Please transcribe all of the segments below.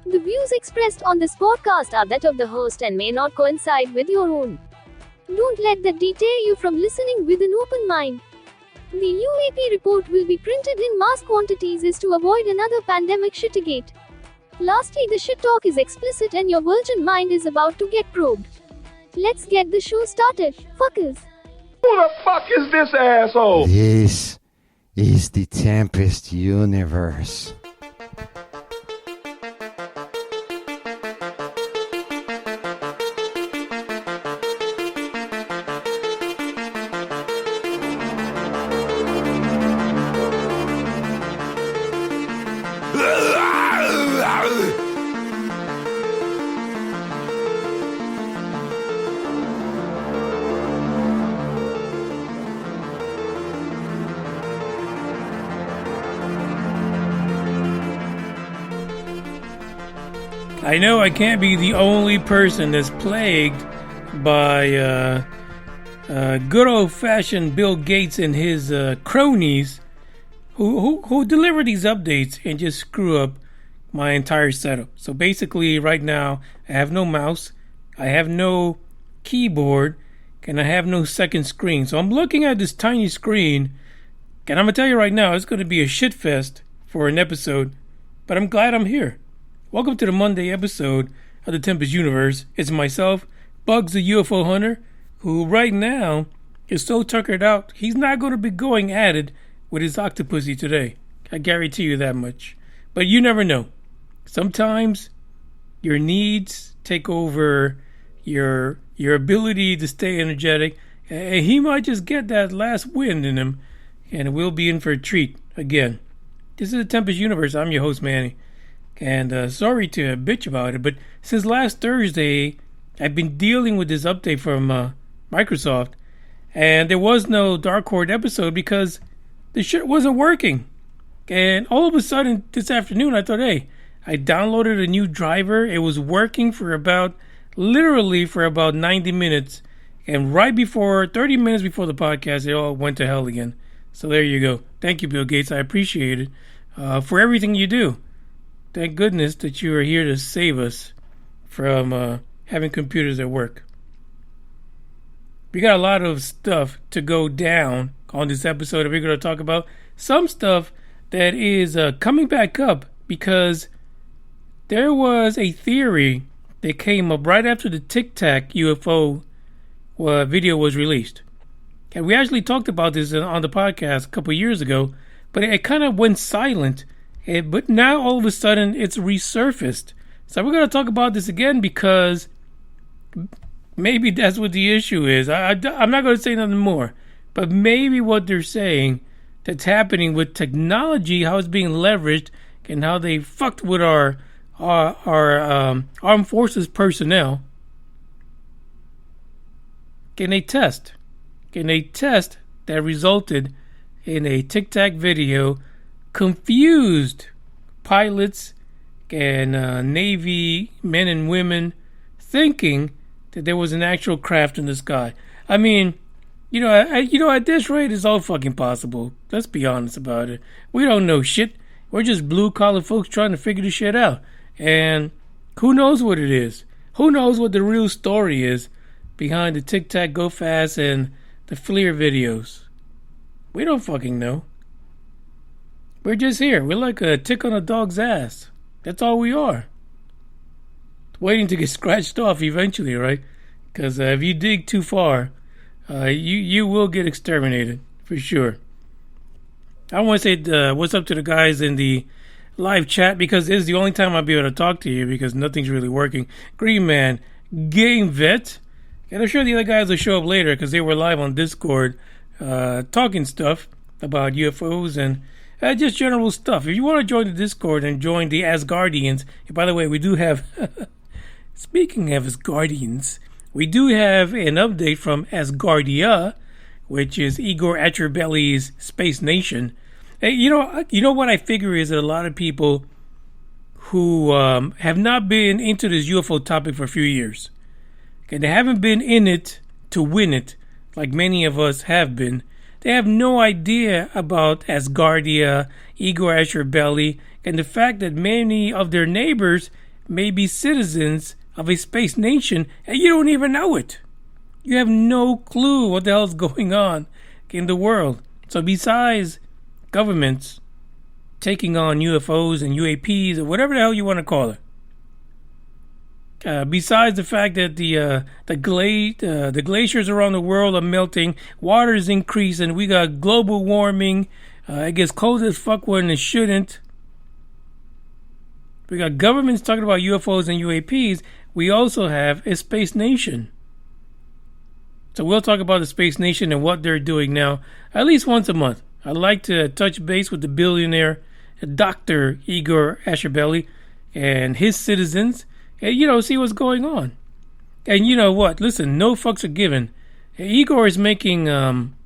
The views expressed on this podcast are that of the host and may not coincide with your own. Don't let that deter you from listening with an open mind. The UAP report will be printed in mass quantities is to avoid another pandemic shittigate. Lastly, the shit talk is explicit and your virgin mind is about to get probed. Let's get the show started, fuckers. Who the fuck is this asshole? This is the Tempest Universe. I know I can't be the only person that's plagued by good old-fashioned Bill Gates and his cronies who deliver these updates and just screw up my entire setup. So basically right now I have no mouse, I have no keyboard, and I have no second screen. So I'm looking at this tiny screen, and I'm going to tell you right now, it's going to be a shit fest for an episode, but I'm glad I'm here. Welcome to the Monday episode of the Tempest Universe. It's myself, Bugs the UFO Hunter, who right now is so tuckered out, he's not going to be going at it with his octopussy today. I guarantee you that much. But you never know. Sometimes your needs take over your ability to stay energetic, and he might just get that last wind in him, and we'll be in for a treat again. This is the Tempest Universe. I'm your host, Manny. And sorry to bitch about it, but since last Thursday, I've been dealing with this update from Microsoft, and there was no Dark Horde episode because the shit wasn't working. And all of a sudden, this afternoon, I thought, hey, I downloaded a new driver. It was working for literally for about 90 minutes. And right before, 30 minutes before the podcast, it all went to hell again. So there you go. Thank you, Bill Gates. I appreciate it for everything you do. Thank goodness that you are here to save us from having computers at work. We got a lot of stuff to go down on this episode, and we're going to talk about some stuff that is coming back up because there was a theory that came up right after the Tic Tac UFO video was released. And we actually talked about this on the podcast a couple years ago, but it kind of went silent. But now all of a sudden it's resurfaced. So we're going to talk about this again because maybe that's what the issue is. I'm not going to say nothing more. But maybe what they're saying that's happening with technology, how it's being leveraged, and how they fucked with our armed forces personnel. Can they test? Can they test that resulted in a Tic Tac video confused pilots and Navy men and women thinking that there was an actual craft in the sky? I mean, at this rate, it's all fucking possible. Let's be honest about it. We don't know shit. We're just blue-collar folks trying to figure this shit out. And who knows what it is? Who knows what the real story is behind the Tic Tac Go Fast and the FLIR videos? We don't fucking know. We're just here. We're like a tick on a dog's ass. That's all we are. Waiting to get scratched off eventually, right? Because if you dig too far, you will get exterminated, for sure. I want to say what's up to the guys in the live chat, because this is the only time I'll be able to talk to you because nothing's really working. Green Man, Game Vet, and I'm sure the other guys will show up later because they were live on Discord talking stuff about UFOs and just general stuff. If you want to join the Discord and join the Asgardians, and by the way, we do have, speaking of Asgardians, we do have an update from Asgardia, which is Igor Acharbelly's space nation. Hey, you know what I figure is that a lot of people who have not been into this UFO topic for a few years, okay, they haven't been in it to win it like many of us have been. They have no idea about Asgardia, Igor Acharbelly, and the fact that many of their neighbors may be citizens of a space nation and you don't even know it. You have no clue what the hell's going on in the world. So besides governments taking on UFOs and UAPs or whatever the hell you want to call it, besides the fact that the glaciers around the world are melting, water is increasing, we got global warming, it gets cold as fuck when it shouldn't. We got governments talking about UFOs and UAPs. We also have a space nation. So we'll talk about the space nation and what they're doing now, at least once a month. I'd like to touch base with the billionaire Dr. Igor Asherbelly and his citizens and, see what's going on. And you know what? Listen, no fucks are given. Igor is making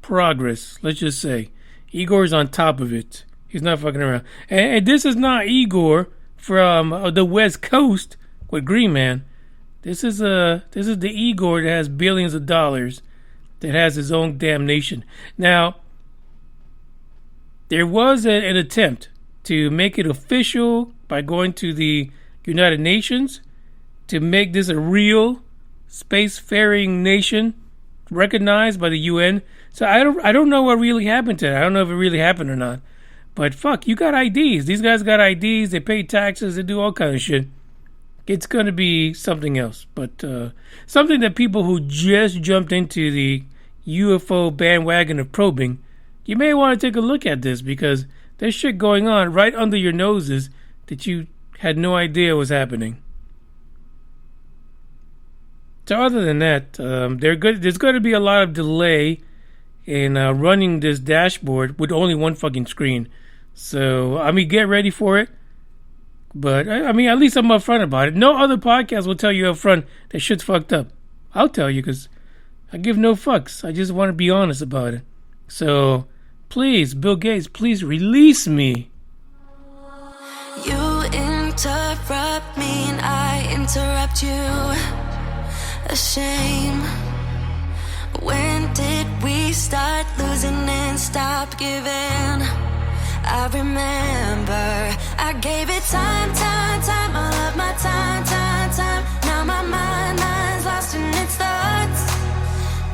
progress, let's just say. Igor is on top of it. He's not fucking around. And this is not Igor from the West Coast with Green Man. This is the Igor that has billions of dollars, that has his own damn nation. Now, there was an attempt to make it official by going to the United Nations to make this a real spacefaring nation recognized by the UN. So I don't know what really happened to that. I don't know if it really happened or not. But fuck, you got IDs. These guys got IDs. They pay taxes. They do all kind of shit. It's going to be something else. But something that people who just jumped into the UFO bandwagon of probing, you may want to take a look at this, because there's shit going on right under your noses that you had no idea was happening. So other than that, there's going to be a lot of delay in running this dashboard with only one fucking screen. So, get ready for it. But, at least I'm upfront about it. No other podcast will tell you upfront that shit's fucked up. I'll tell you, because I give no fucks. I just want to be honest about it. So, please, Bill Gates, please release me. You interrupt me and I interrupt you. A shame. When did we start losing and stop giving? I remember I gave it time, all of my time. Now my mind's lost in its thoughts.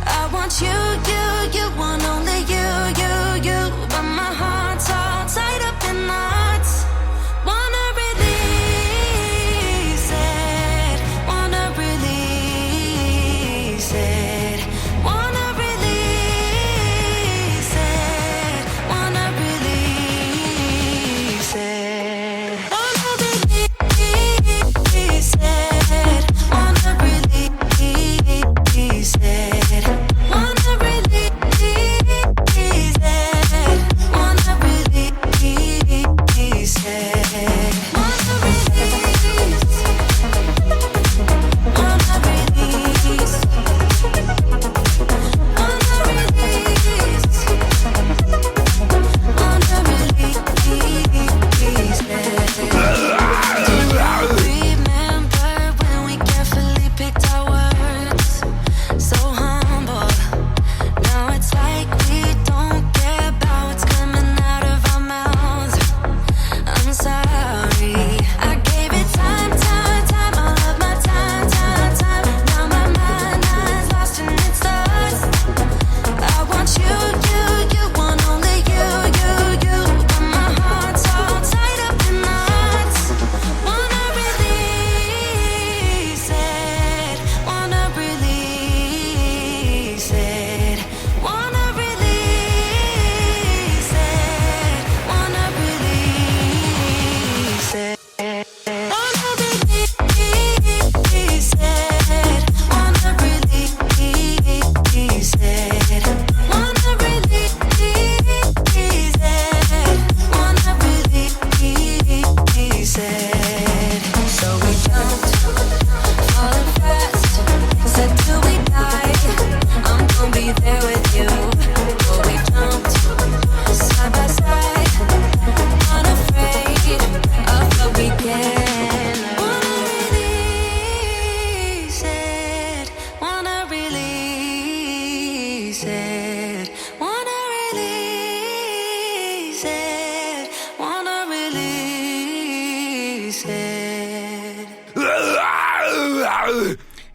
I want you want only you, but my heart's all tied up in knots. Wanna release it, wanna release it, wanna release it, wanna release it, wanna release it, wanna release it, wanna release it.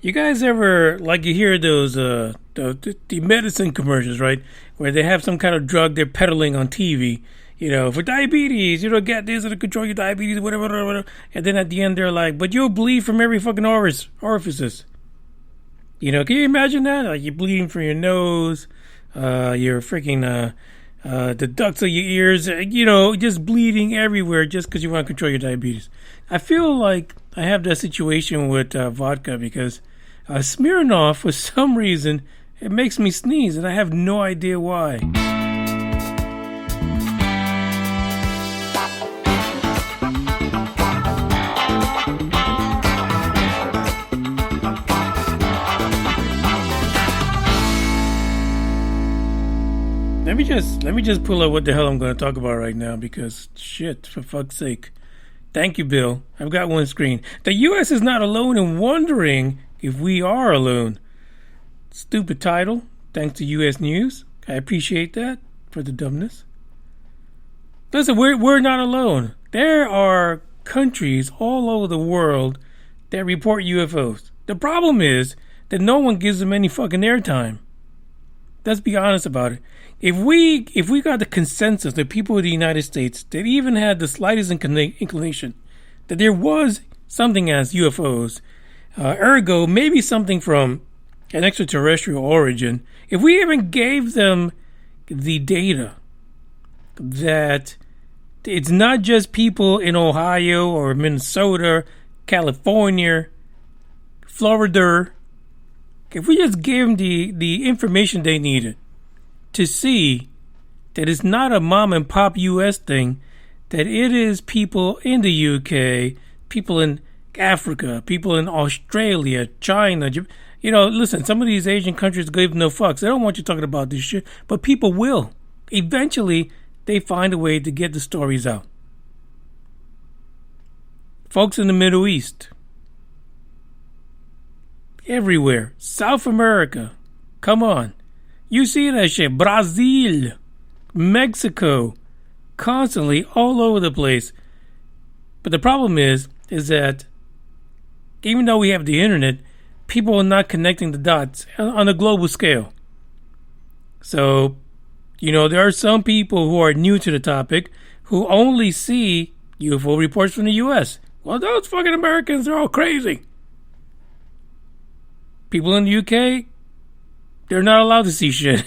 You guys ever, like, you hear those the medicine commercials, right? Where they have some kind of drug they're peddling on TV. You know, for diabetes, you don't get this to control your diabetes, whatever. And then at the end, they're like, but you'll bleed from every fucking orifices. You know, can you imagine that? Like, you're bleeding from your nose, your freaking, the ducts of your ears, you know, just bleeding everywhere just because you want to control your diabetes. I feel like I have that situation with vodka because Smirnoff, for some reason, it makes me sneeze, and I have no idea why. Let me just pull up what the hell I'm going to talk about right now because shit, for fuck's sake. Thank you, Bill. I've got one screen. The U.S. is not alone in wondering if we are alone. Stupid title. Thanks to U.S. News. I appreciate that for the dumbness. Listen, we're not alone. There are countries all over the world that report UFOs. The problem is that no one gives them any fucking airtime. Let's be honest about it. If we got the consensus, the people of the United States, that even had the slightest inclination that there was something as UFOs, ergo maybe something from an extraterrestrial origin, if we even gave them the data that it's not just people in Ohio or Minnesota, California, Florida, if we just gave them the information they needed to see that it's not a mom and pop US thing, that it is people in the UK, people in Africa, people in Australia, China. You know, listen, some of these Asian countries give no fucks. They don't want you talking about this shit, but people will. Eventually, they find a way to get the stories out. Folks in the Middle East, everywhere, South America, come on. You see that shit. Brazil, Mexico, constantly all over the place. But the problem is that even though we have the internet, people are not connecting the dots on a global scale. So, you know, there are some people who are new to the topic who only see UFO reports from the U.S. Well, those fucking Americans, they're all crazy. People in the UK, they're not allowed to see shit.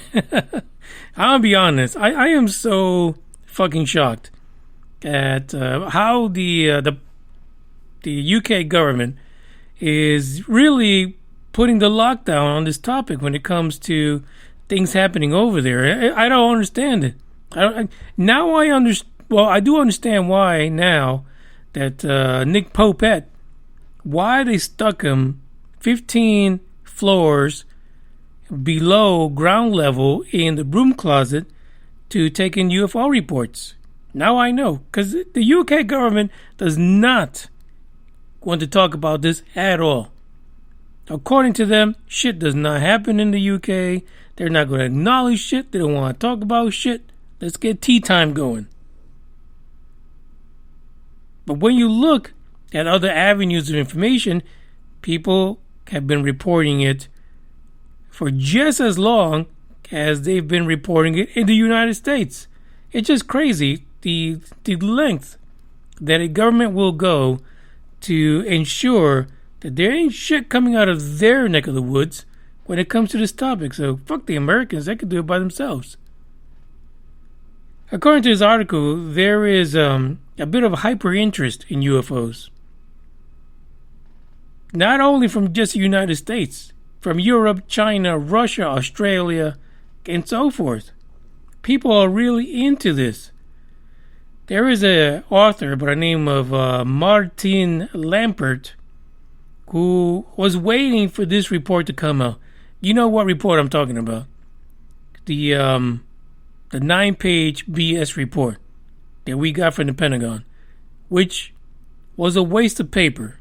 I'll be honest. I am so fucking shocked at how the UK government is really putting the lockdown on this topic when it comes to things happening over there. I don't understand it. I do understand why now that Nick Popette, why they stuck him 15 floors below ground level in the broom closet to take in UFO reports. Now I know, because the UK government does not want to talk about this at all. According to them, shit does not happen in the UK. They're not going to acknowledge shit. They don't want to talk about shit. Let's get tea time going. But when you look at other avenues of information, people have been reporting it for just as long as they've been reporting it in the United States. It's just crazy the length that a government will go to ensure that there ain't shit coming out of their neck of the woods when it comes to this topic. So fuck the Americans, they can do it by themselves. According to this article, there is a bit of hyper interest in UFOs. Not only from just the United States, from Europe, China, Russia, Australia, and so forth. People are really into this. There is an author by the name of Martin Lampert who was waiting for this report to come out. You know what report I'm talking about? The 9-page BS report that we got from the Pentagon, which was a waste of paper.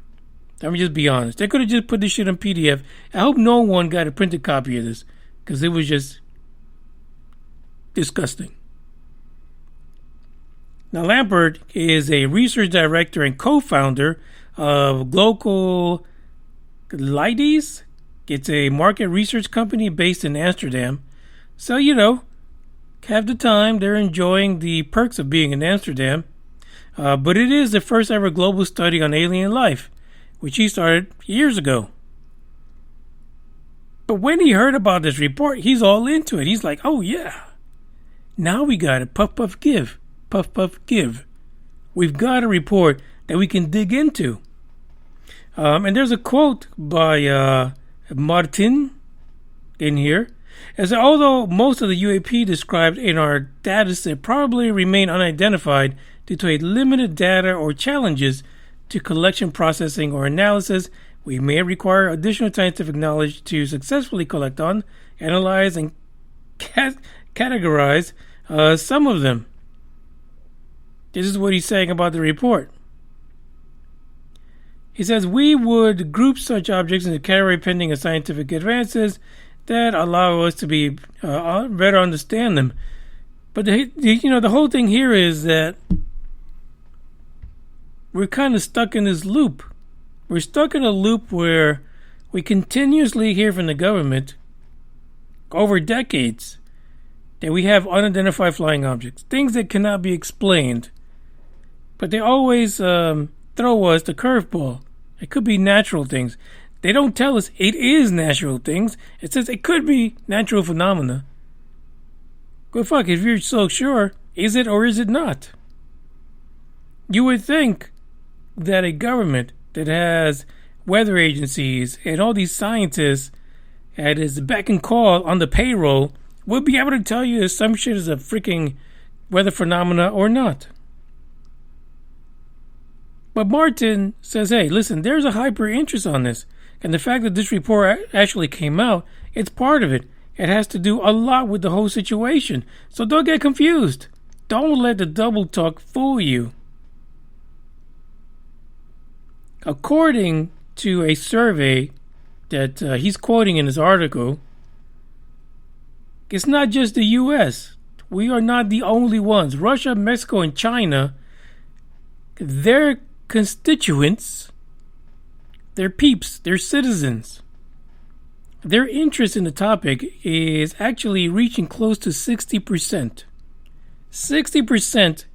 Let me just be honest. They could have just put this shit on PDF. I hope no one got a printed copy of this because it was just disgusting. Now, Lampert is a research director and co-founder of local Leidies. It's a market research company based in Amsterdam. So, have the time. They're enjoying the perks of being in Amsterdam. But it is the first ever global study on alien life, which he started years ago. But when he heard about this report, he's all into it. He's like, oh yeah, now we got it. Puff, puff, give. Puff, puff, give. We've got a report that we can dig into. And there's a quote by Martin in here. As although most of the UAP described in our data set probably remain unidentified due to a limited data or challenges to collection, processing, or analysis, we may require additional scientific knowledge to successfully collect on, analyze, and categorize some of them. This is what he's saying about the report. He says, we would group such objects into category pending scientific advances that allow us to be better understand them. But the whole thing here is that we're kind of stuck in this loop. We're stuck in a loop where we continuously hear from the government over decades that we have unidentified flying objects, things that cannot be explained. But they always throw us the curveball. It could be natural things. They don't tell us it is natural things. It says it could be natural phenomena. Well, fuck, if you're so sure, is it or is it not? You would think that a government that has weather agencies and all these scientists at its beck and call on the payroll would be able to tell you if some shit is a freaking weather phenomena or not. But Martin says, hey, listen, there's a hyper interest on this. And the fact that this report actually came out, it's part of it. It has to do a lot with the whole situation. So don't get confused. Don't let the double talk fool you. According to a survey that he's quoting in his article, it's not just the U.S. We are not the only ones. Russia, Mexico, and China, their constituents, their peeps, their citizens, their interest in the topic is actually reaching close to 60%. 60%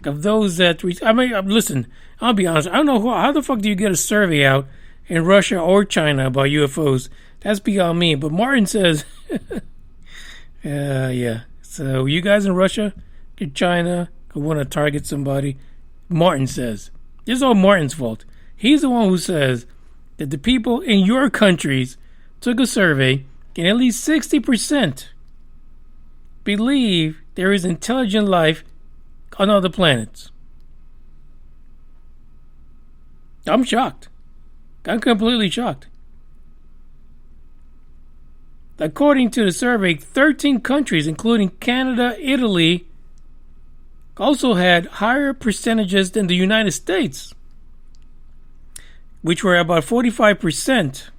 of those that listen, I'll be honest, I don't know how the fuck do you get a survey out in Russia or China about UFOs? That's beyond me. But Martin says, yeah. So you guys in Russia, in China, who want to target somebody, Martin says, this is all Martin's fault. He's the one who says that the people in your countries took a survey and at least 60% believe there is intelligent life on other planets. I'm shocked. I'm completely shocked. According to the survey, 13 countries, including Canada, Italy, also had higher percentages than the United States, which were about 45%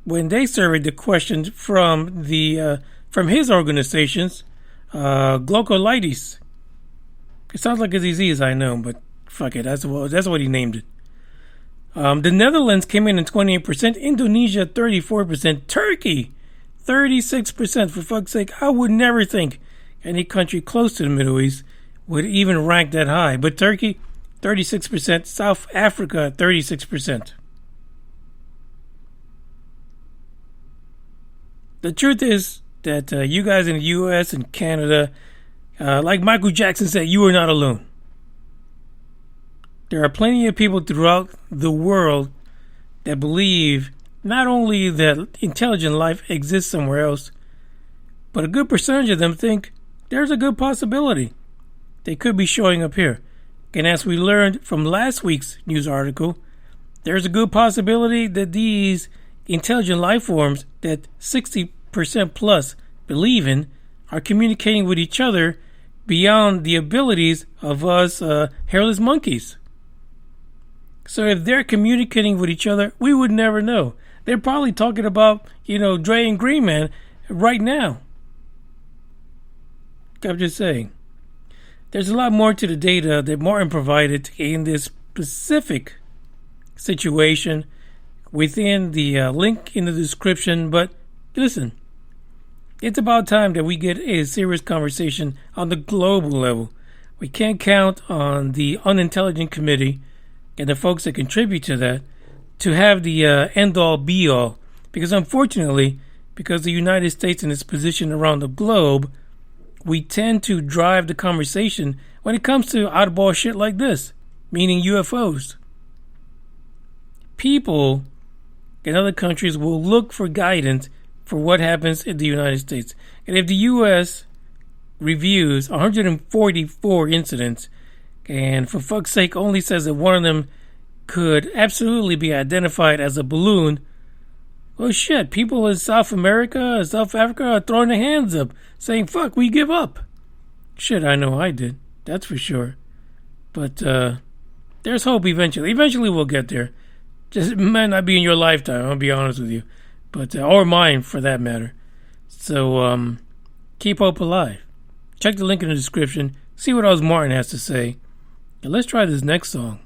when they surveyed the question from his organizations, Glocolytes. It sounds like a disease, I know, but fuck it, that's what he named it. The Netherlands came in at 28%, Indonesia 34%, Turkey 36%. For fuck's sake, I would never think any country close to the Middle East would even rank that high. But Turkey 36%, South Africa 36%. The truth is that you guys in the U.S. and Canada, like Michael Jackson said, you are not alone. There are plenty of people throughout the world that believe not only that intelligent life exists somewhere else, but a good percentage of them think there's a good possibility they could be showing up here. And as we learned from last week's news article, there's a good possibility that these intelligent life forms that 60% plus believe in are communicating with each other beyond the abilities of us hairless monkeys. So if they're communicating with each other, we would never know. They're probably talking about, Dre and Green Man right now. I'm just saying. There's a lot more to the data that Martin provided in this specific situation within the link in the description. But listen, it's about time that we get a serious conversation on the global level. We can't count on the unintelligent committee and the folks that contribute to that to have the end-all be-all. Because unfortunately, because the United States and its position around the globe, we tend to drive the conversation when it comes to oddball shit like this, meaning UFOs. People in other countries will look for guidance for what happens in the United States. And if the U.S. reviews 144 incidents, and for fuck's sake only says that one of them could absolutely be identified as a balloon, well shit, people in South America and South Africa are throwing their hands up, saying, fuck, we give up. Shit, I know I did. That's for sure. But there's hope eventually. Eventually we'll get there. Just it might not be in your lifetime, I'll be honest with you. But or mine, for that matter. So, keep hope alive. Check the link in the description. See what Oz Martin has to say. And let's try this next song.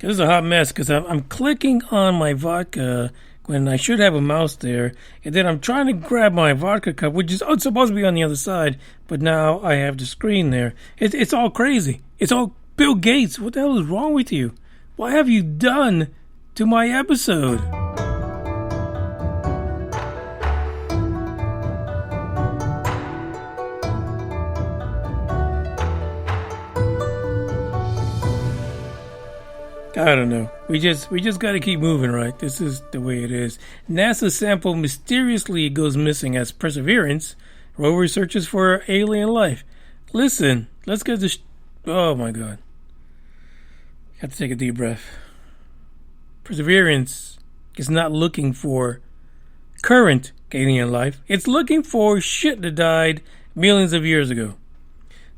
This is a hot mess because I'm clicking on my vodka when I should have a mouse there, and then I'm trying to grab my vodka cup, which is it's supposed to be on the other side, but now I have the screen there. It's all crazy. It's all Bill Gates. What the hell is wrong with you? What have you done to my episode? I don't know. We just got to keep moving, right? This is the way it is. NASA sample mysteriously goes missing as Perseverance rover searches for alien life. Listen, let's get this. Oh my God. Have to take a deep breath. Perseverance is not looking for current alien life. It's looking for shit that died millions of years ago.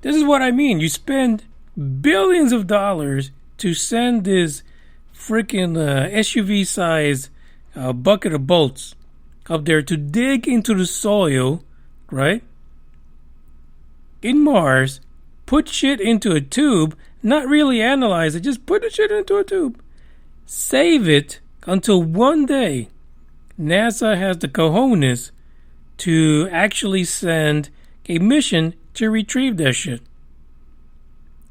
This is what I mean. You spend billions of dollars to send this freaking SUV-sized bucket of bolts up there to dig into the soil, right? In Mars, put shit into a tube, not really analyze it, just put the shit into a tube. Save it until one day NASA has the cojones to actually send a mission to retrieve that shit.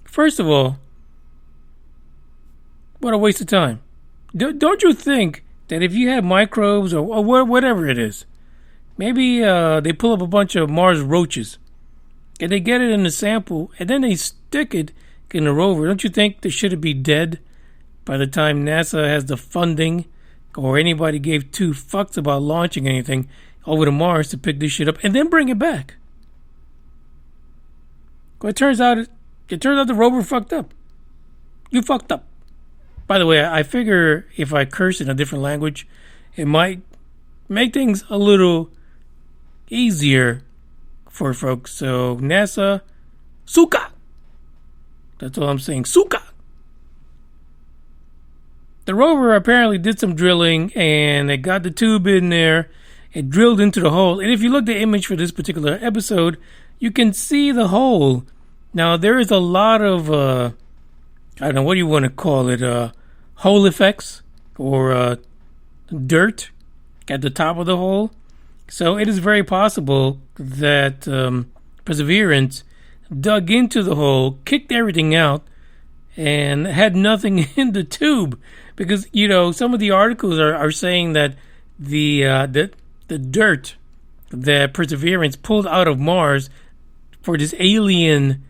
First of all, what a waste of time. Don't you think that if you have microbes or whatever it is, maybe they pull up a bunch of Mars roaches and they get it in the sample and then they stick it in the rover, don't you think they should be dead by the time NASA has the funding or anybody gave two fucks about launching anything over to Mars to pick this shit up and then bring it back? Well, it turns out the rover fucked up. You fucked up. By the way, I figure if I curse in a different language, it might make things a little easier for folks. So, NASA, suka! That's all I'm saying, suka! The rover apparently did some drilling and it got the tube in there. It drilled into the hole. And if you look at the image for this particular episode, you can see the hole. Now, there is a lot of, I don't know, what do you want to call it? Hole effects or dirt at the top of the hole. So it is very possible that Perseverance dug into the hole, kicked everything out, and had nothing in the tube. Because, you know, some of the articles are saying that the dirt that Perseverance pulled out of Mars for this alien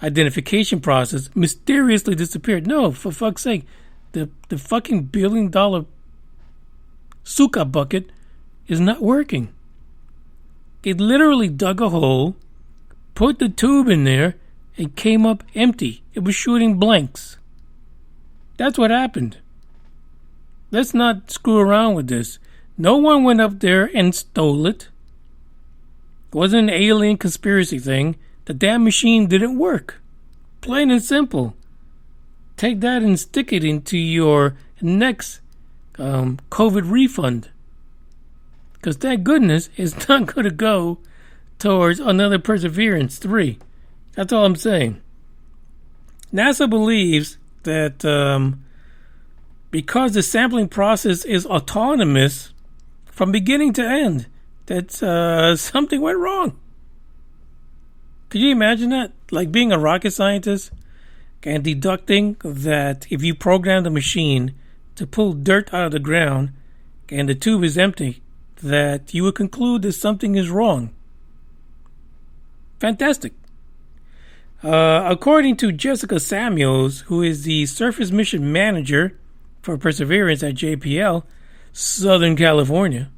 identification process mysteriously disappeared. No, for fuck's sake. The fucking $1 billion suka bucket is not working. It literally dug a hole, put the tube in there, and came up empty. It was shooting blanks. That's what happened. Let's not screw around with this. No one went up there and stole it. It wasn't an alien conspiracy thing. The damn machine didn't work. Plain and simple. Take that and stick it into your next COVID refund. Because thank goodness it's not going to go towards another Perseverance 3. That's all I'm saying. NASA believes that because the sampling process is autonomous from beginning to end, that something went wrong. Could you imagine that? Like being a rocket scientist and deducting that if you program the machine to pull dirt out of the ground and the tube is empty, that you would conclude that something is wrong. Fantastic. According to Jessica Samuels, who is the Surface Mission Manager for Perseverance at JPL, Southern California,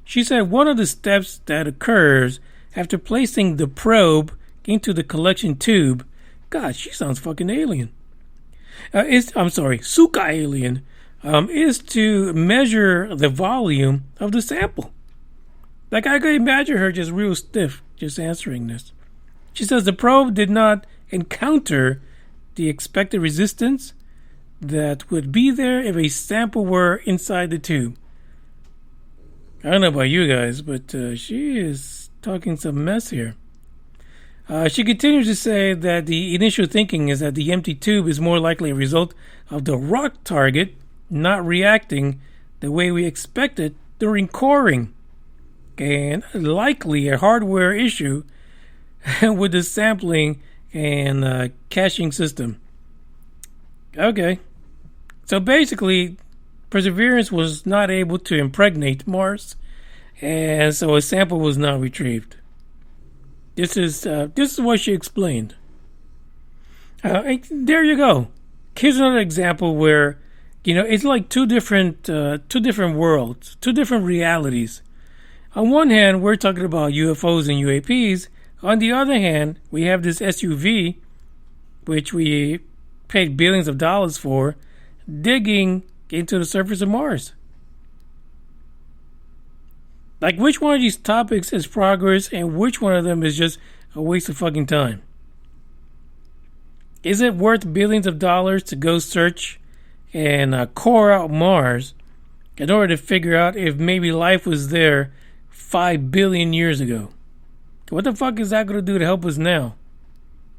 she said one of the steps that occurs after placing the probe into the collection tube, God, she sounds fucking alien. Suka alien, is to measure the volume of the sample. Like I could imagine her just real stiff, just answering this. She says the probe did not encounter the expected resistance that would be there if a sample were inside the tube. I don't know about you guys, but she is talking some mess here. She continues to say that the initial thinking is that the empty tube is more likely a result of the rock target not reacting the way we expected during coring, and likely a hardware issue with the sampling and caching system. Okay. So basically, Perseverance was not able to impregnate Mars, and so a sample was not retrieved. This is what she explained. There you go. Here's another example where, you know, it's like two different worlds, two different realities. On one hand, we're talking about UFOs and UAPs. On the other hand, we have this SUV, which we paid billions of dollars for, digging getting to the surface of Mars. Like, which one of these topics is progress and which one of them is just a waste of fucking time? Is it worth billions of dollars to go search and core out Mars in order to figure out if maybe life was there 5 billion years ago? What the fuck is that going to do to help us now?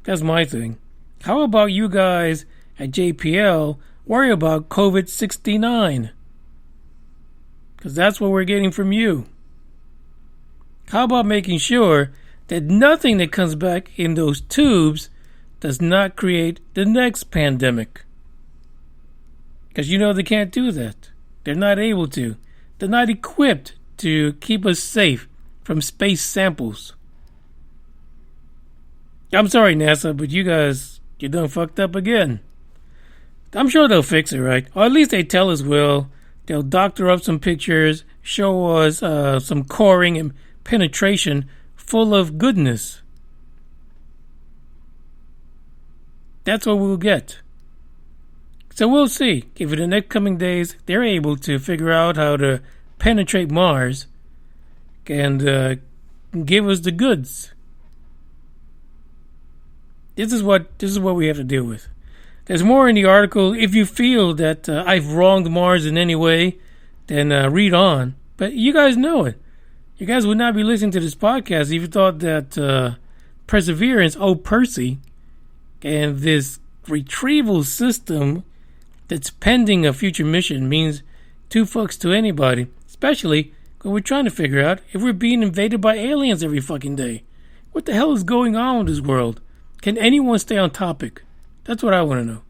That's my thing. How about you guys at JPL worry about COVID-69? Because that's what we're getting from you. How about making sure that nothing that comes back in those tubes does not create the next pandemic? Because you know they can't do that. They're not able to. They're not equipped to keep us safe from space samples. I'm sorry, NASA, but you guys, you done fucked up again. I'm sure they'll fix it, right? Or at least they tell us will. They'll doctor up some pictures, show us some coring and penetration full of goodness. That's what we'll get. So we'll see if in the next coming days they're able to figure out how to penetrate Mars and give us the goods. This is what we have to deal with. There's more in the article. If you feel that I've wronged Mars in any way, then read on. But you guys know it. You guys would not be listening to this podcast if you thought that Perseverance, Percy, and this retrieval system that's pending a future mission means two fucks to anybody, especially when we're trying to figure out if we're being invaded by aliens every fucking day. What the hell is going on with this world? Can anyone stay on topic? That's what I want to know.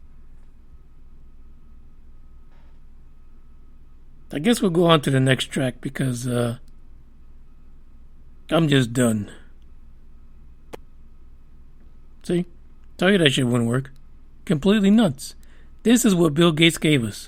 I guess we'll go on to the next track because I'm just done. See? Tell you that shit wouldn't work. Completely nuts. This is what Bill Gates gave us.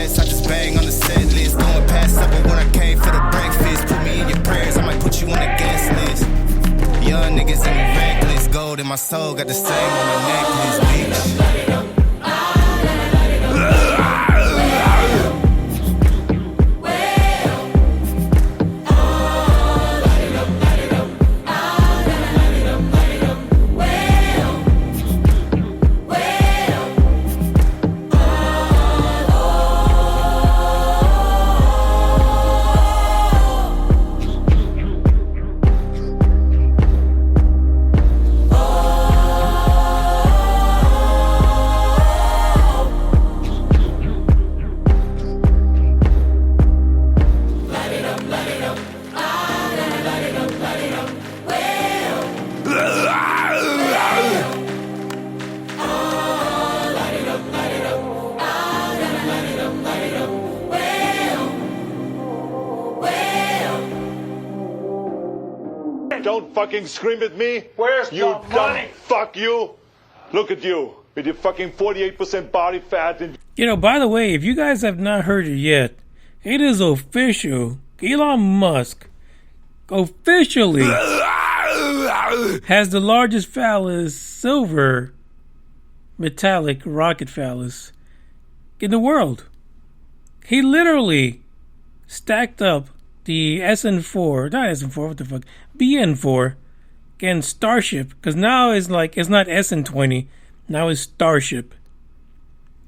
sets. I just bang on the set list. Going past supper when I came for the breakfast. Put me in your prayers, I might put you on the guest list. Young niggas in the reckless. Gold in my soul, got the same on the necklace, bitch. Don't fucking scream at me. Where's you the money? Fuck you. Look at you with your fucking 48% body fat. And You know, by the way, if you guys have not heard it yet, it is official. Elon Musk officially has the largest phallus, silver metallic rocket phallus in the world. He literally stacked up the SN4, not SN4, what the fuck, BN4 and Starship, because now it's like, it's not SN20, now it's Starship.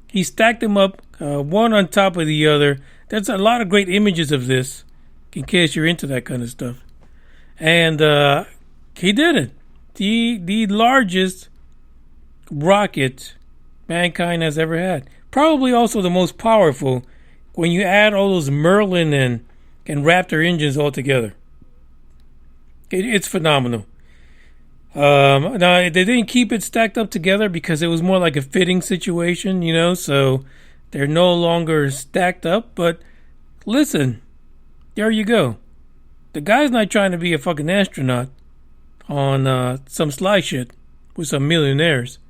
He stacked them up, one on top of the other. There's a lot of great images of this, in case you're into that kind of stuff. And he did it. The largest rocket mankind has ever had. Probably also the most powerful when you add all those Merlin and Raptor engines all together. It's phenomenal. Now, they didn't keep it stacked up together because it was more like a fitting situation, you know, so they're no longer stacked up. But listen, there you go. The guy's not trying to be a fucking astronaut on some sly shit with some millionaires.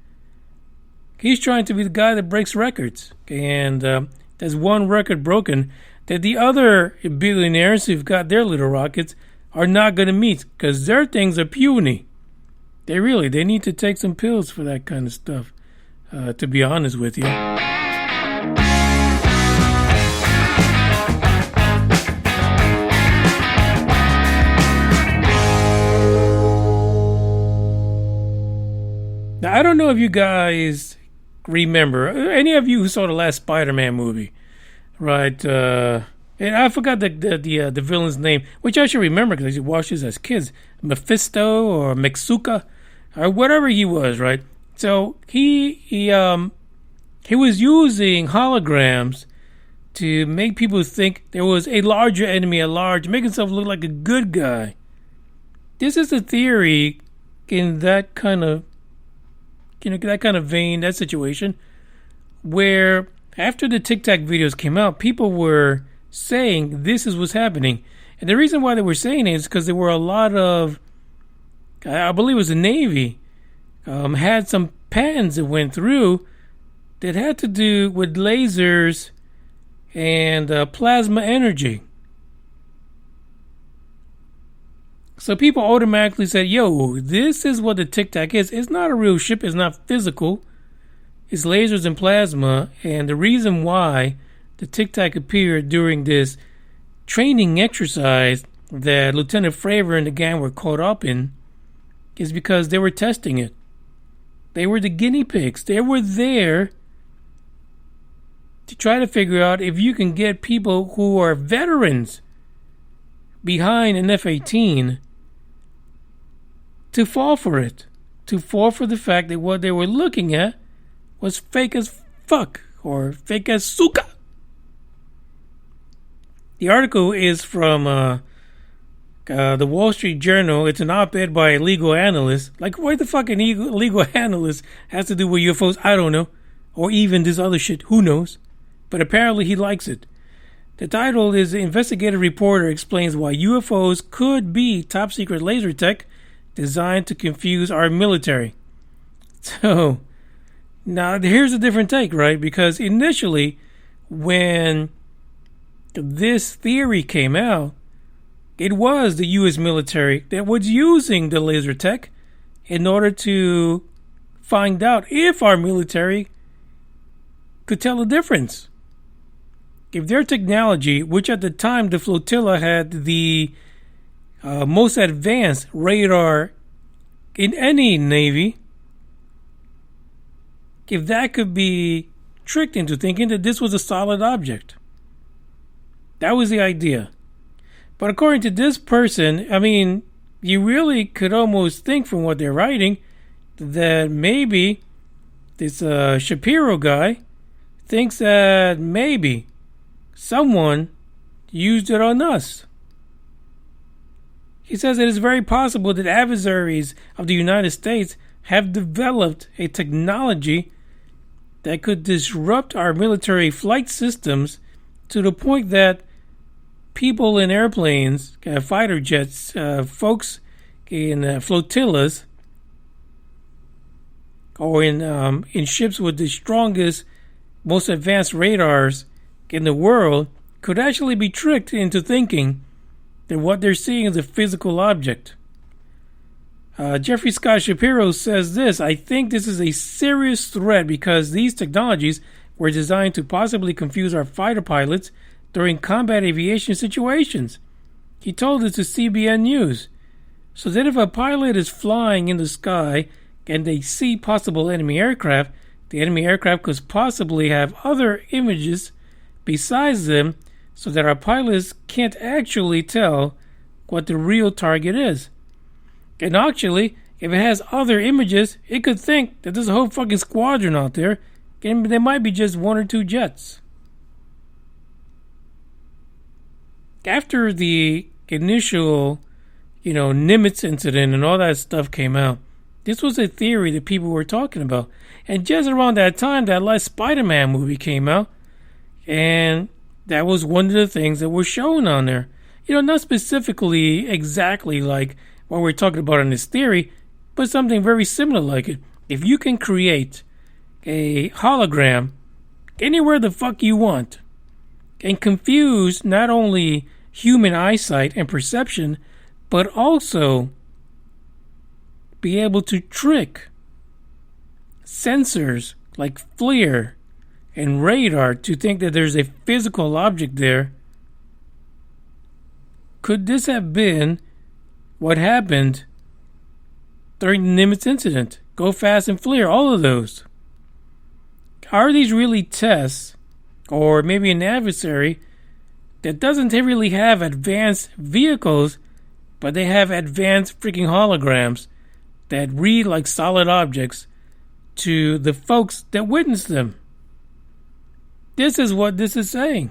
He's trying to be the guy that breaks records. And there's one record broken that the other billionaires who've got their little rockets are not going to meet because their things are puny. They need to take some pills for that kind of stuff, to be honest with you. Now, I don't know if you guys remember, any of you who saw the last Spider-Man movie, right? And I forgot the villain's name, which I should remember because I watched this as kids. Mephisto or Mexuka or whatever he was, right? So he was using holograms to make people think there was a larger enemy, make himself look like a good guy. This is a theory in that kind of vein, that situation, where after the Tic Tac videos came out, people were saying this is what's happening. And the reason why they were saying it is because there were a lot of, I believe it was the Navy, had some patents that went through that had to do with lasers and plasma energy. So people automatically said, yo, this is what the Tic Tac is. It's not a real ship. It's not physical. It's lasers and plasma. And the reason why the Tic Tac appeared during this training exercise that Lieutenant Fravor and the gang were caught up in is because they were testing it. They were the guinea pigs. They were there to try to figure out if you can get people who are veterans behind an F-18 to fall for it. To fall for the fact that what they were looking at was fake as fuck or fake as suka. The article is from the Wall Street Journal. It's an op-ed by a legal analyst. Like, what the fucking legal analyst has to do with UFOs? I don't know. Or even this other shit. Who knows? But apparently he likes it. The title is Investigative Reporter Explains Why UFOs Could Be Top Secret Laser Tech Designed to Confuse Our Military. So, now here's a different take, right? Because initially, when this theory came out, it was the U.S. military that was using the laser tech in order to find out if our military could tell the difference. If their technology, which at the time the flotilla had the most advanced radar in any navy, if that could be tricked into thinking that this was a solid object. That was the idea. But according to this person, I mean, you really could almost think from what they're writing that maybe this Shapiro guy thinks that maybe someone used it on us. He says it is very possible that adversaries of the United States have developed a technology that could disrupt our military flight systems to the point that people in airplanes, fighter jets, folks in flotillas, or in ships with the strongest, most advanced radars in the world, could actually be tricked into thinking that what they're seeing is a physical object. Jeffrey Scott Shapiro says this: I think this is a serious threat because these technologies were designed to possibly confuse our fighter pilots during combat aviation situations. He told this to CBN News. So that if a pilot is flying in the sky and they see possible enemy aircraft, the enemy aircraft could possibly have other images besides them so that our pilots can't actually tell what the real target is. And actually, if it has other images, it could think that there's a whole fucking squadron out there, and there might be just one or two jets. After the initial, Nimitz incident and all that stuff came out, this was a theory that people were talking about. And just around that time, that last Spider-Man movie came out, and that was one of the things that was shown on there. Not specifically exactly like what we're talking about in this theory, but something very similar like it. If you can create a hologram anywhere the fuck you want and confuse not only human eyesight and perception, but also be able to trick sensors like FLIR and radar to think that there's a physical object there, could this have been what happened during the Nimitz incident? Go Fast and FLIR, all of those. Are these really tests, or maybe an adversary that doesn't really have advanced vehicles, but they have advanced freaking holograms that read like solid objects to the folks that witness them? This is what this is saying.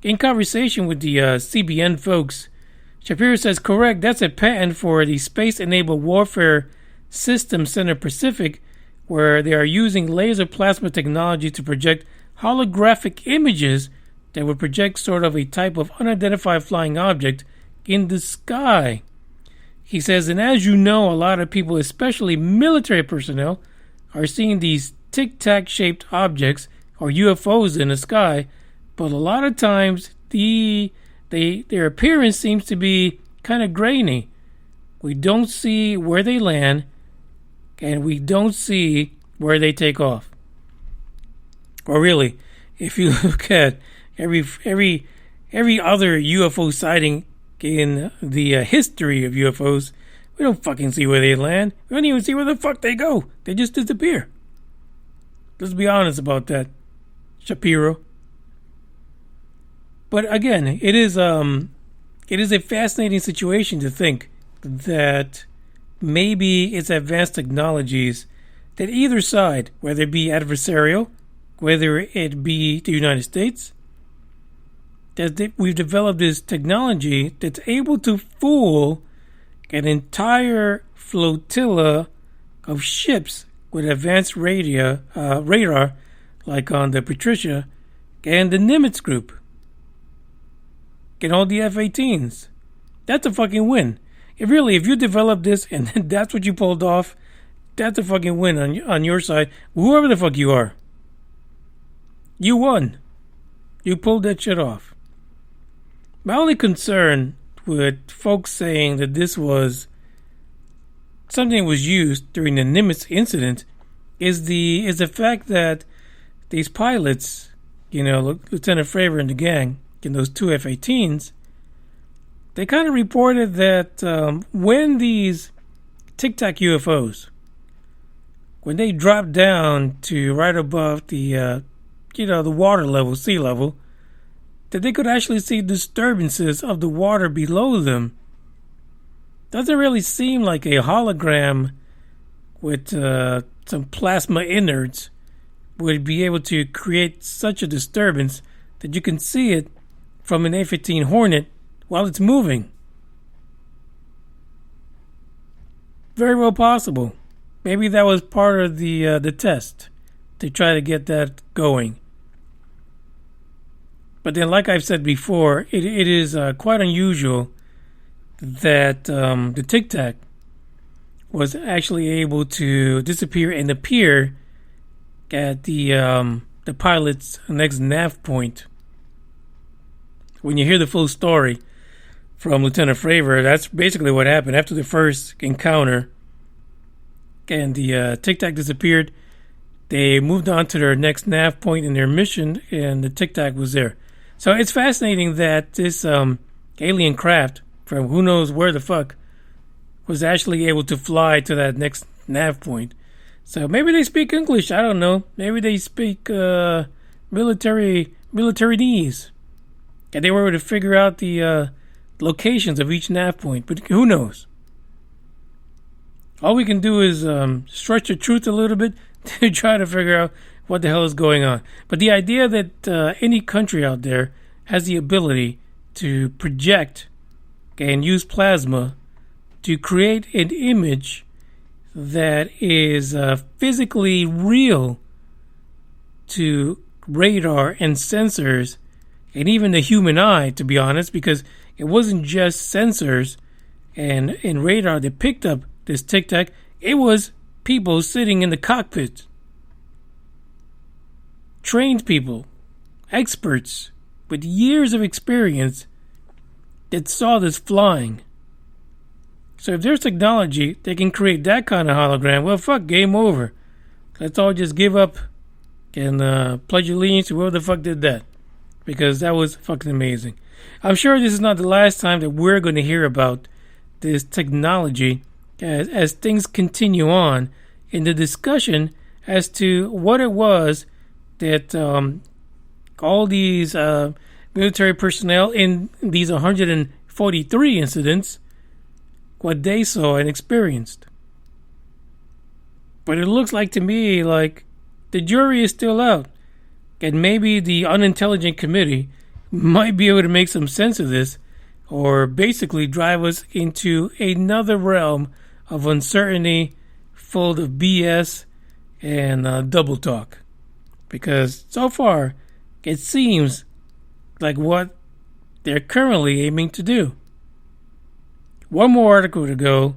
In conversation with the CBN folks, Shapiro says, correct, that's a patent for the Space-Enabled Warfare System Center Pacific, where they are using laser plasma technology to project holographic images that would project sort of a type of unidentified flying object in the sky. He says, and as you know, a lot of people, especially military personnel, are seeing these tic-tac shaped objects or UFOs in the sky, but a lot of times their appearance seems to be kind of grainy. We don't see where they land, and we don't see where they take off. Or really, if you look at every other UFO sighting in the history of UFOs, we don't fucking see where they land. We don't even see where the fuck they go. They just disappear. Let's be honest about that, Shapiro. But again, it is a fascinating situation to think that maybe it's advanced technologies that either side, whether it be adversarial, whether it be the United States, that we've developed this technology that's able to fool an entire flotilla of ships with advanced radar, like on the Patricia and the Nimitz group, and all the F-18s. That's a fucking win. If you develop this and that's what you pulled off, that's a fucking win on your side, whoever the fuck you are. You won. You pulled that shit off. My only concern with folks saying that this was something that was used during the Nimitz incident is the fact that these pilots, Lieutenant Fravor and the gang, in those two F-18s, they kind of reported that when these Tic Tac UFOs, when they dropped down to right above the water level, sea level, that they could actually see disturbances of the water below them. Doesn't really seem like a hologram with some plasma innards would be able to create such a disturbance that you can see it from an F-18 Hornet while it's moving. Very well possible. Maybe that was part of the test to try to get that going. But then, like I've said before, it is quite unusual that the Tic Tac was actually able to disappear and appear at the pilot's next nav point. When you hear the full story from Lieutenant Fravor, that's basically what happened after the first encounter. And the Tic Tac disappeared. They moved on to their next nav point in their mission, and the Tic Tac was there. So it's fascinating that this alien craft from who knows where the fuck was actually able to fly to that next nav point. So maybe they speak English. I don't know. Maybe they speak militarinese, and they were able to figure out the locations of each nav point. But who knows? All we can do is stretch the truth a little bit to try to figure out what the hell is going on. But the idea that any country out there has the ability to project and use plasma to create an image that is physically real to radar and sensors and even the human eye, to be honest, because it wasn't just sensors and radar that picked up this Tic Tac, it was people sitting in the cockpit. Trained people, experts with years of experience that saw this flying. So if there's technology that can create that kind of hologram, well, fuck, game over. Let's all just give up and pledge allegiance to whoever the fuck did that. Because that was fucking amazing. I'm sure this is not the last time that we're going to hear about this technology as things continue on in the discussion as to what it was that all these military personnel in these 143 incidents, what they saw and experienced. But it looks like to me like the jury is still out, and maybe the unintelligent committee might be able to make some sense of this, or basically drive us into another realm of uncertainty full of BS and double talk. Because so far, it seems like what they're currently aiming to do. One more article to go,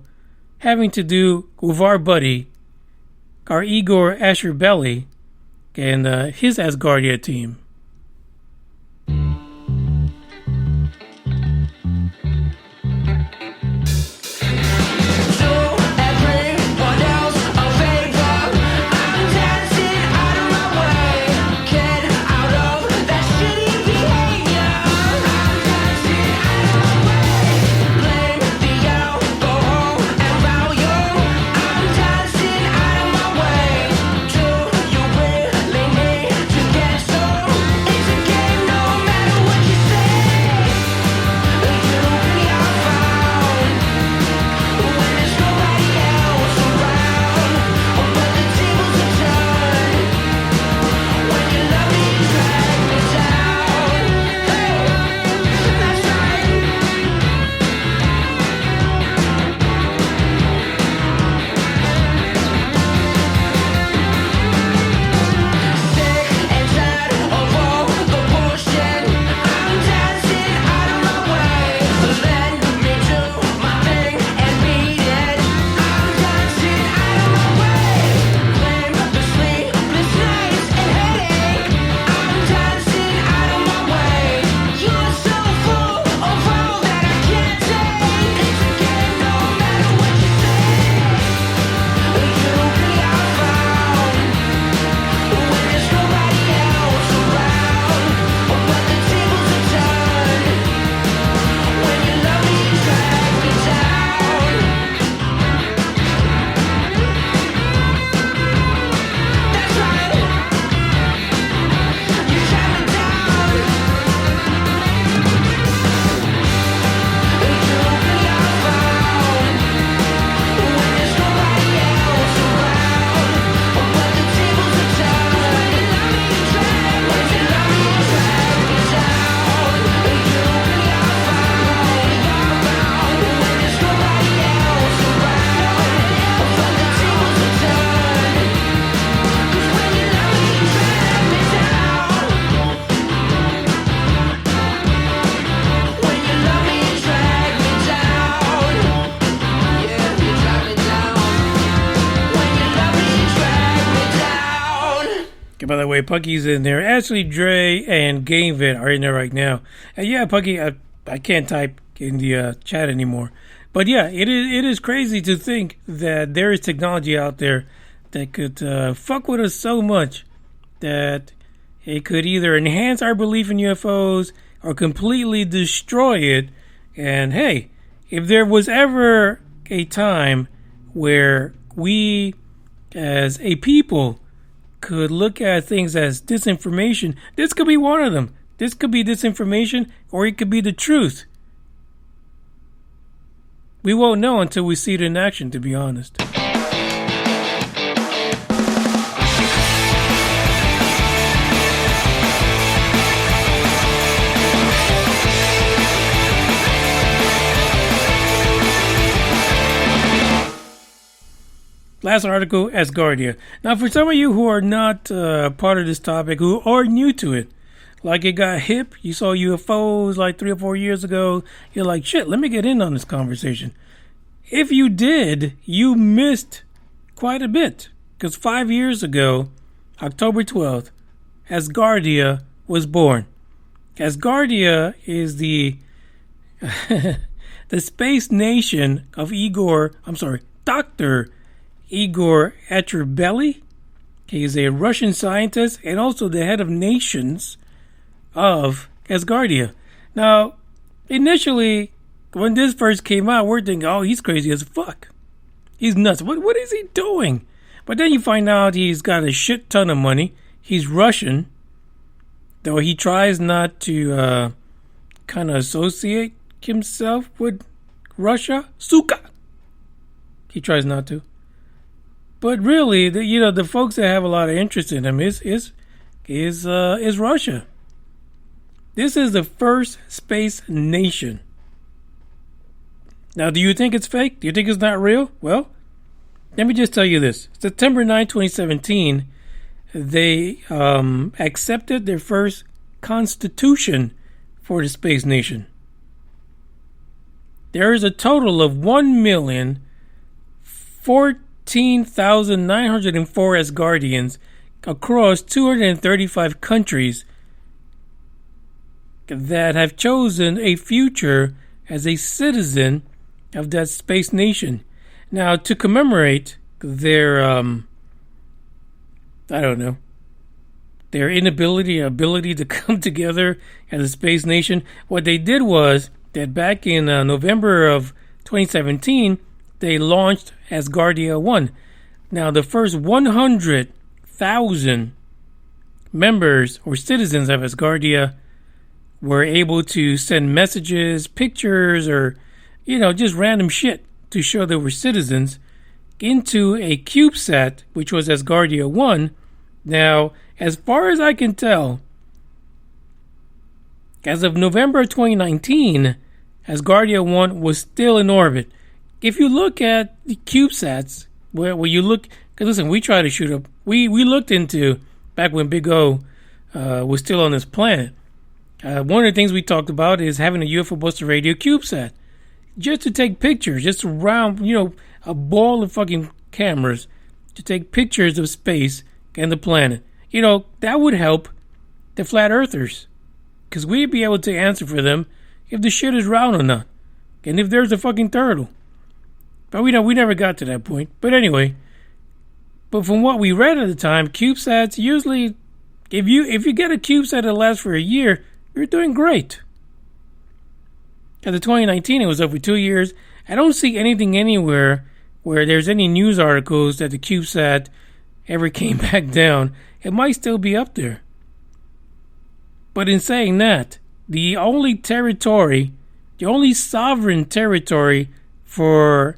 having to do with our buddy, our Igor Asherbelly, and his Asgardia team. So Okay, by the way, Pucky's in there. Ashley, Dre, and GameVid are in there right now. And yeah, Pucky, I can't type in the chat anymore. But yeah, it is crazy to think that there is technology out there that could fuck with us so much that it could either enhance our belief in UFOs or completely destroy it. And hey, if there was ever a time where we as a people could look at things as disinformation, this could be one of them. This could be disinformation, or it could be the truth. We won't know until we see it in action, to be honest. Last article, Asgardia. Now, for some of you who are not part of this topic, who are new to it, like it got hip, you saw UFOs like 3 or 4 years ago, you're like, shit, let me get in on this conversation. If you did, you missed quite a bit. Because 5 years ago, October 12th, Asgardia was born. Asgardia is the the space nation of Dr. Igor Atrabelli. He is a Russian scientist and also the head of nations of Asgardia. Now, initially, when this first came out, we're thinking, oh, he's crazy as fuck. He's nuts. What is he doing? But then you find out he's got a shit ton of money. He's Russian, though he tries not to kind of associate himself with Russia. Suka! He tries not to. But really, the folks that have a lot of interest in him is Russia. This is the first space nation. Now, do you think it's fake? Do you think it's not real? Well, let me just tell you this. September 9, 2017, they accepted their first constitution for the space nation. There is a total of 1,014,904 Asgardians across 235 countries that have chosen a future as a citizen of that space nation. Now, to commemorate their, their ability to come together as a space nation, what they did was that back in November of 2017, they launched Asgardia 1. Now, the first 100,000 members or citizens of Asgardia were able to send messages, pictures, or, just random shit to show they were citizens into a CubeSat, which was Asgardia 1. Now, as far as I can tell, as of November 2019, Asgardia 1 was still in orbit. If you look at the CubeSats, where you look, because listen, we try to shoot up, we looked into, back when Big O was still on this planet, one of the things we talked about is having a UFO Buster Radio CubeSat, just to take pictures, just around, a ball of fucking cameras to take pictures of space and the planet. That would help the flat earthers, because we'd be able to answer for them if the shit is round or not, and if there's a fucking turtle. But we never got to that point. But anyway, from what we read at the time, CubeSats usually, if you get a CubeSat that lasts for a year, you're doing great. At the 2019, it was over 2 years. I don't see anything anywhere where there's any news articles that the CubeSat ever came back down. It might still be up there. But in saying that, the only sovereign territory for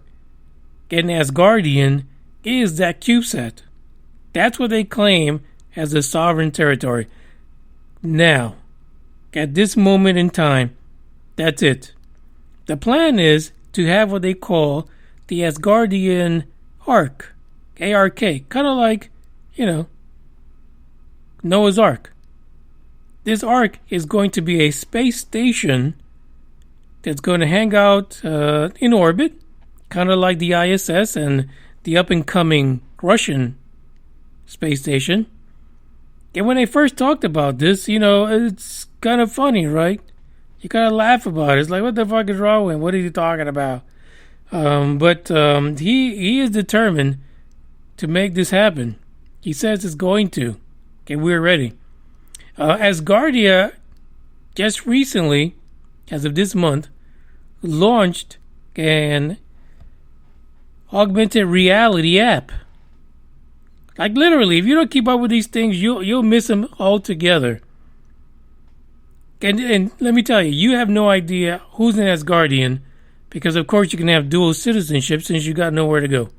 an Asgardian is that CubeSat. That's what they claim as a sovereign territory. Now, at this moment in time, that's it. The plan is to have what they call the Asgardian Ark, ARK, kind of like, Noah's Ark. This Ark is going to be a space station that's going to hang out in orbit, kind of like the ISS and the up-and-coming Russian space station. And when they first talked about this, it's kind of funny, right? You kind of laugh about it. It's like, what the fuck is wrong with him? What are you talking about? But he is determined to make this happen. He says it's going to. Okay, we're ready. Asgardia just recently, as of this month, launched an augmented reality app. Like literally, if you don't keep up with these things, you'll miss them altogether. And let me tell you, you have no idea who's an Asgardian, because of course you can have dual citizenship since you got nowhere to go.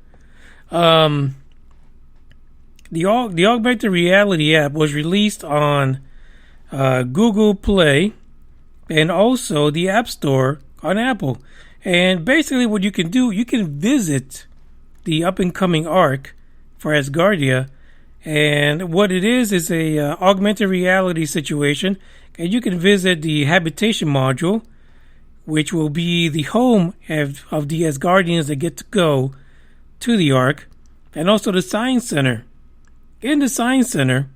The augmented reality app was released on Google Play and also the App Store on Apple. And basically what you can do, you can visit the up-and-coming Ark for Asgardia. And what it is a augmented reality situation. And you can visit the habitation module, which will be the home of the Asgardians that get to go to the Ark. And also the Science Center. In the Science Center,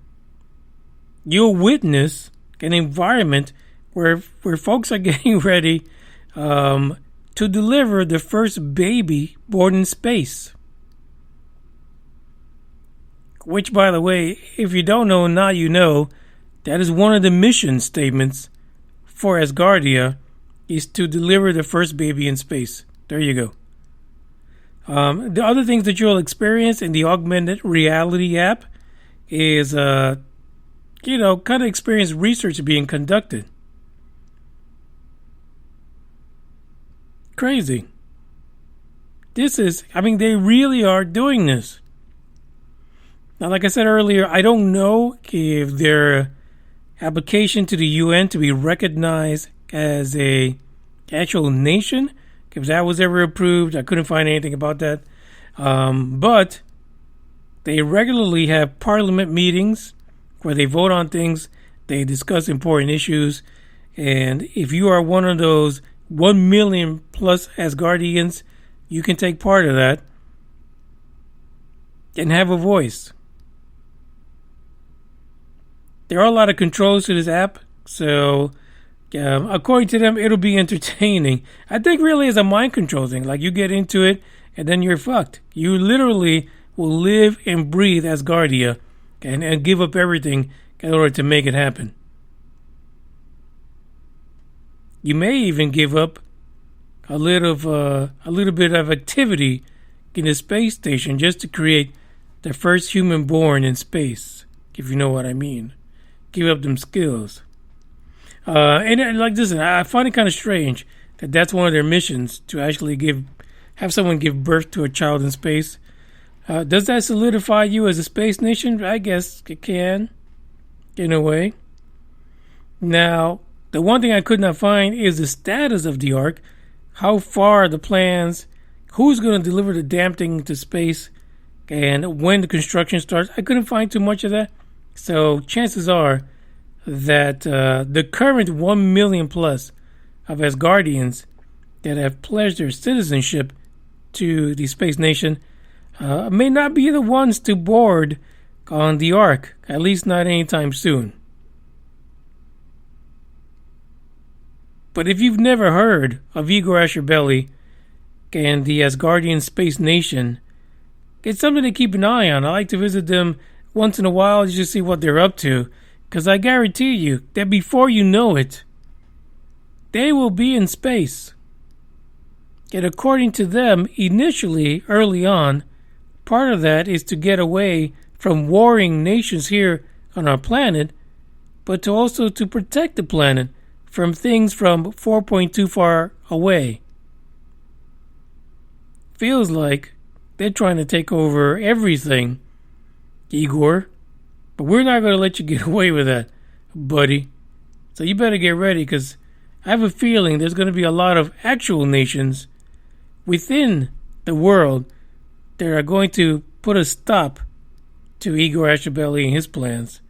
you'll witness an environment where folks are getting ready to deliver the first baby born in space. Which, by the way, if you don't know, now you know, that is one of the mission statements for Asgardia, is to deliver the first baby in space. There you go. The other things that you'll experience in the augmented reality app is, kind of experience research being conducted. Crazy. They really are doing this. Now, like I said earlier, I don't know if their application to the UN to be recognized as a actual nation, if that was ever approved. I couldn't find anything about that. But they regularly have parliament meetings where they vote on things, they discuss important issues, and if you are one of those 1 million plus Asgardians, you can take part of that and have a voice. There are a lot of controls to this app, so according to them, it'll be entertaining. I think really it's a mind control thing. Like, you get into it and then you're fucked. You literally will live and breathe Asgardia and give up everything in order to make it happen. You may even give up a little bit of activity in the space station just to create the first human born in space, if you know what I mean. Give up them skills. And like this, I find it kind of strange that that's one of their missions, to actually have someone give birth to a child in space. Does that solidify you as a space nation? I guess it can, in a way. Now, the one thing I could not find is the status of the Ark. How far are the plans? Who's going to deliver the damn thing to space? And when the construction starts? I couldn't find too much of that. So chances are that the current 1 million plus of Asgardians that have pledged their citizenship to the space nation may not be the ones to board on the Ark, at least not anytime soon. But if you've never heard of Igor Asherbelly and the Asgardian Space Nation, it's something to keep an eye on. I like to visit them once in a while just to see what they're up to, because I guarantee you that before you know it, they will be in space. And according to them, initially, early on, part of that is to get away from warring nations here on our planet, but to also to protect the planet from things from 4.2 far away. Feels like they're trying to take over everything, Igor. But we're not going to let you get away with that, buddy. So you better get ready, because I have a feeling there's going to be a lot of actual nations within the world that are going to put a stop to Igor Asherbelly and his plans.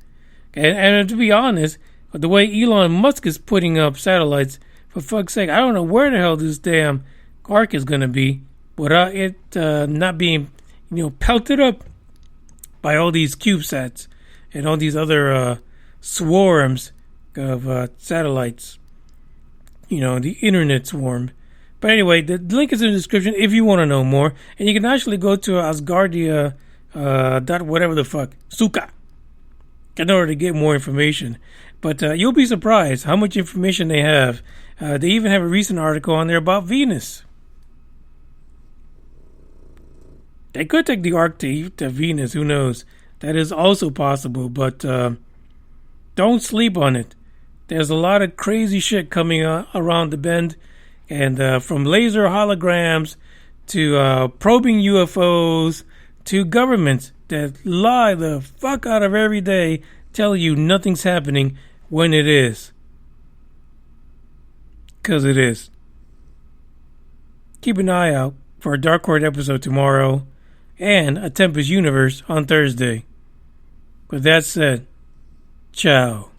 And to be honest, the way Elon Musk is putting up satellites, for fuck's sake, I don't know where the hell this damn Ark is going to be without it not being, pelted up by all these CubeSats and all these other swarms of satellites. You know, the internet swarm. But anyway, the link is in the description if you want to know more. And you can actually go to Asgardia, whatever the fuck, Suka, in order to get more information. But you'll be surprised how much information they have. They even have a recent article on there about Venus. They could take the Ark to Venus, who knows? That is also possible, but don't sleep on it. There's a lot of crazy shit coming around the bend, and from laser holograms to probing UFOs to governments that lie the fuck out of every day, tell you nothing's happening when it is. 'Cause it is. Keep an eye out for a Dark Horde episode tomorrow and a Tempest Universe on Thursday. With that said, ciao.